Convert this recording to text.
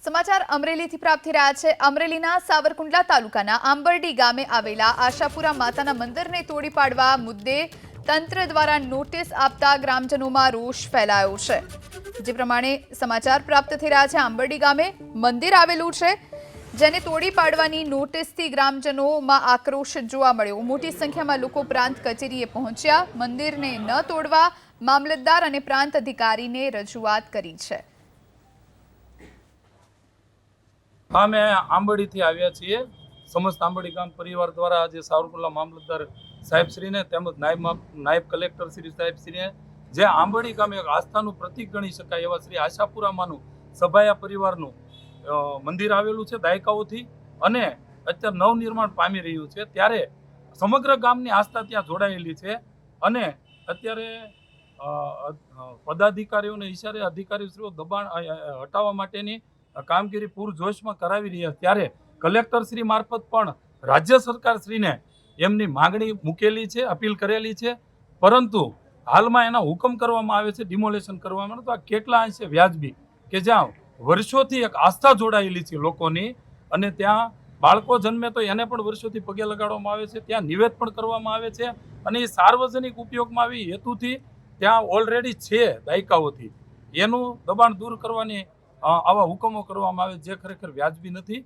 સમાચાર અમરેલીથી પ્રાપ્ત થઈ રહ્યા છે। અમરેલીના સાવરકુંડલા તાલુકાના આંબરડી ગામે આવેલા આશાપુરા માતાના મંદિરને તોડી પાડવા મુદ્દે તંત્ર દ્વારા નોટિસ આપતા ગ્રામજનોમાં રોષ ફેલાયો છે। જે પ્રમાણે સમાચાર પ્રાપ્ત થઈ રહ્યા છે, આંબરડી ગામે મંદિર આવેલું છે, જેને તોડી પાડવાની નોટિસથી ગ્રામજનોમાં આક્રોશ જોવા મળ્યો। મોટી સંખ્યામાં લોકો પ્રાંત કચેરીએ પહોંચ્યા। મંદિરને ન તોડવા મામલતદાર અને પ્રાંત અધિકારીને રજૂઆત કરી છે। અમે આંબરડીથી આવ્યા છીએ। સમસ્ત આંબરડી ગામ પરિવાર દ્વારા આજે સાવરકુંડલા મામલતદાર સાહેબશ્રીને તેમજ નાયબ કલેક્ટર શ્રી સાહેબશ્રીને જે આંબરડી ગામ એક આસ્થાનું પ્રતીક ગણી શકાય એવા શ્રી આશાપુરામાંનું સભાયા પરિવારનું મંદિર આવેલું છે દાયકાઓથી, અને અત્યારે નવનિર્માણ પામી રહ્યું છે, ત્યારે સમગ્ર ગામની આસ્થા ત્યાં જોડાયેલી છે। અને અત્યારે પદાધિકારીઓને ઈશારે અધિકારીશ્રીઓ દબાણ હટાવવા માટેની કામગીરી પૂરજોશમાં કરાવી રહ્યા, ત્યારે કલેક્ટરશ્રી મારફત પણ રાજ્ય સરકારશ્રીને એમની માંગણી મૂકેલી છે, અપીલ કરેલી છે, પરંતુ હાલમાં એના હુકમ કરવામાં આવે છે ડિમોલેશન કરવામાં। તો આ કેટલા અંશે વ્યાજબી કે જ્યાં વર્ષોથી એક આસ્થા જોડાયેલી છે લોકોની, અને ત્યાં બાળકો જન્મે તો એને પણ વર્ષોથી પગે લગાડવામાં આવે છે, ત્યાં નિવેદ પણ કરવામાં આવે છે, અને એ સાર્વજનિક ઉપયોગમાં આવી હેતુથી ત્યાં ઓલરેડી છે દાયકાઓથી, એનું દબાણ દૂર કરવાની આવા હુકમો કરવામાં આવે જે ખરેખર વ્યાજબી નથી।